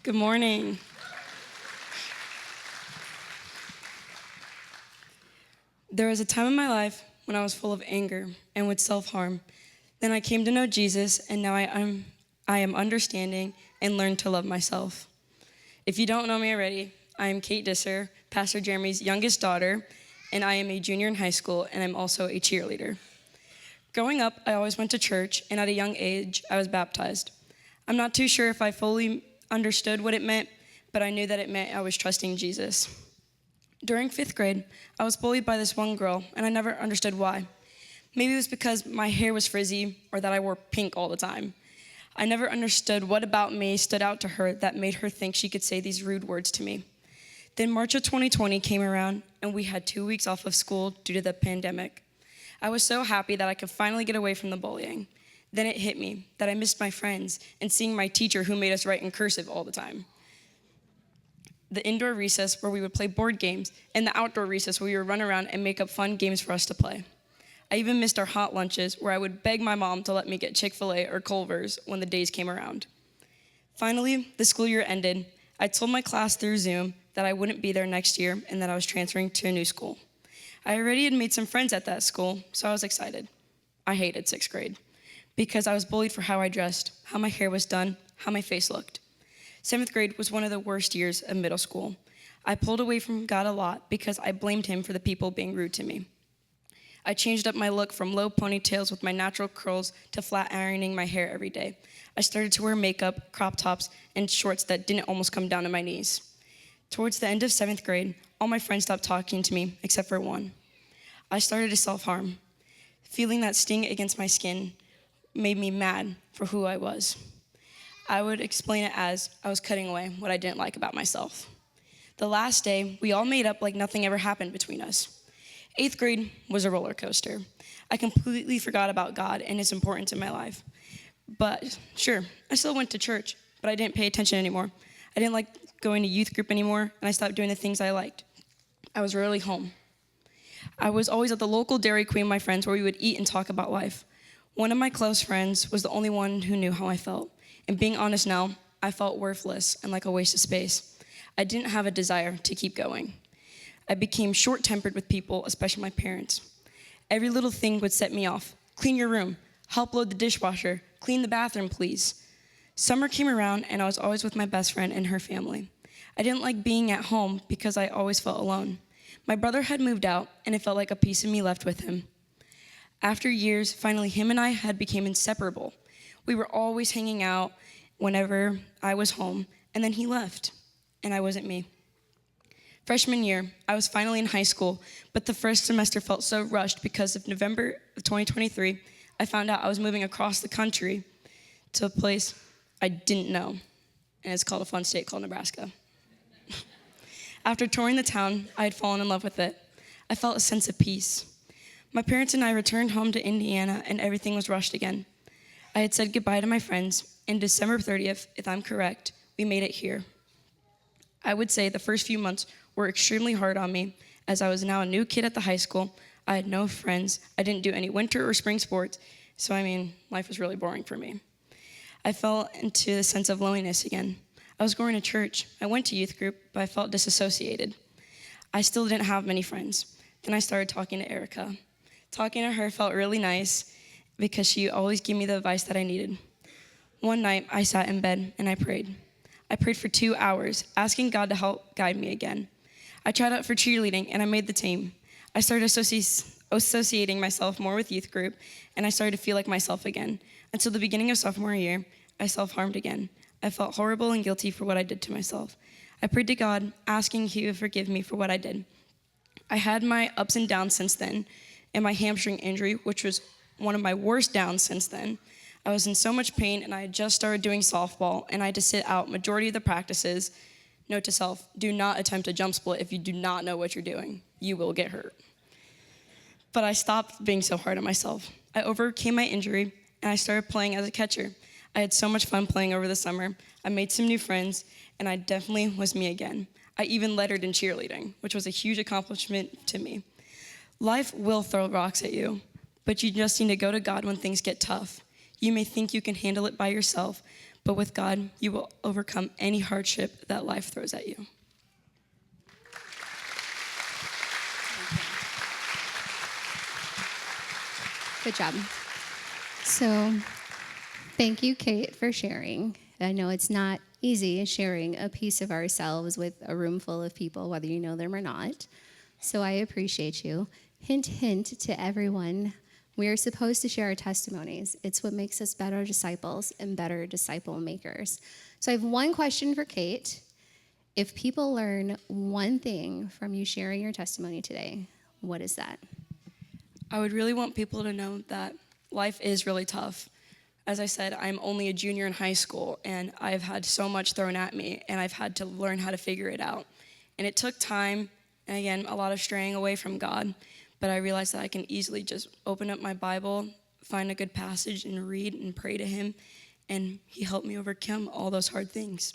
Good morning. There was a time in my life when I was full of anger and would self-harm. Then I came to know Jesus, and now I am understanding and learned to love myself. If you don't know me already, I am Cait Disser, Pastor Jeremy's youngest daughter, and I am a junior in high school, and I'm also a cheerleader. Growing up, I always went to church, and at a young age, I was baptized. I'm not too sure if I fully understood what it meant, but I knew that it meant I was trusting Jesus. During 5th grade, I was bullied by this one girl, and I never understood why. Maybe it was because my hair was frizzy or that I wore pink all the time. I never understood what about me stood out to her that made her think she could say these rude words to me. Then March of 2020 came around, and we had 2 weeks off of school due to the pandemic. I was so happy that I could finally get away from the bullying. Then it hit me that I missed my friends and seeing my teacher who made us write in cursive all the time. The indoor recess where we would play board games, and the outdoor recess where we would run around and make up fun games for us to play. I even missed our hot lunches where I would beg my mom to let me get Chick-fil-A or Culver's when the days came around. Finally, the school year ended. I told my class through Zoom that I wouldn't be there next year and that I was transferring to a new school. I already had made some friends at that school, so I was excited. I hated 6th grade because I was bullied for how I dressed, how my hair was done, how my face looked. 7th grade was one of the worst years of middle school. I pulled away from God a lot because I blamed him for the people being rude to me. I changed up my look from low ponytails with my natural curls to flat ironing my hair every day. I started to wear makeup, crop tops, and shorts that didn't almost come down to my knees. Towards the end of 7th grade, all my friends stopped talking to me except for one. I started to self-harm. Feeling that sting against my skin made me mad for who I was. I would explain it as I was cutting away what I didn't like about myself. The last day, we all made up like nothing ever happened between us. 8th grade was a roller coaster. I completely forgot about God and his importance in my life. But sure, I still went to church, but I didn't pay attention anymore. I didn't like going to youth group anymore, and I stopped doing the things I liked. I was rarely home. I was always at the local Dairy Queen with my friends where we would eat and talk about life. One of my close friends was the only one who knew how I felt. And being honest now, I felt worthless and like a waste of space. I didn't have a desire to keep going. I became short-tempered with people, especially my parents. Every little thing would set me off. Clean your room, help load the dishwasher, clean the bathroom, please. Summer came around and I was always with my best friend and her family. I didn't like being at home because I always felt alone. My brother had moved out and it felt like a piece of me left with him. After years, finally him and I had become inseparable. We were always hanging out whenever I was home, and then he left, and I wasn't me. Freshman year, I was finally in high school, but the first semester felt so rushed because of November of 2023, I found out I was moving across the country to a place I didn't know, and it's called a fun state called Nebraska. After touring the town, I had fallen in love with it. I felt a sense of peace. My parents and I returned home to Indiana, and everything was rushed again. I had said goodbye to my friends, and December 30th, if I'm correct, we made it here. I would say the first few months were extremely hard on me, as I was now a new kid at the high school. I had no friends. I didn't do any winter or spring sports, so life was really boring for me. I fell into the sense of loneliness again. I was going to church. I went to youth group, but I felt disassociated. I still didn't have many friends. Then I started talking to Erica. Talking to her felt really nice because she always gave me the advice that I needed. One night, I sat in bed and I prayed. I prayed for 2 hours, asking God to help guide me again. I tried out for cheerleading and I made the team. I started associating myself more with youth group, and I started to feel like myself again. Until the beginning of sophomore year, I self-harmed again. I felt horrible and guilty for what I did to myself. I prayed to God, asking He would forgive me for what I did. I had my ups and downs since then, and my hamstring injury, which was one of my worst downs since then. I was in so much pain, and I had just started doing softball, and I had to sit out majority of the practices. Note to self, do not attempt a jump split if you do not know what you're doing. You will get hurt. But I stopped being so hard on myself. I overcame my injury, and I started playing as a catcher. I had so much fun playing over the summer. I made some new friends, and I definitely was me again. I even lettered in cheerleading, which was a huge accomplishment to me. Life will throw rocks at you, but you just need to go to God when things get tough. You may think you can handle it by yourself, but with God, you will overcome any hardship that life throws at you. Good job. So, thank you, Cait, for sharing. I know it's not easy sharing a piece of ourselves with a room full of people, whether you know them or not. So I appreciate you. Hint, hint to everyone. We are supposed to share our testimonies. It's what makes us better disciples and better disciple makers. So I have one question for Cait. If people learn one thing from you sharing your testimony today, what is that? I would really want people to know that life is really tough. As I said, I'm only a junior in high school, and I've had so much thrown at me, and I've had to learn how to figure it out. And it took time, and again, a lot of straying away from God, but I realized that I can easily just open up my Bible, find a good passage, and read and pray to Him, and He helped me overcome all those hard things.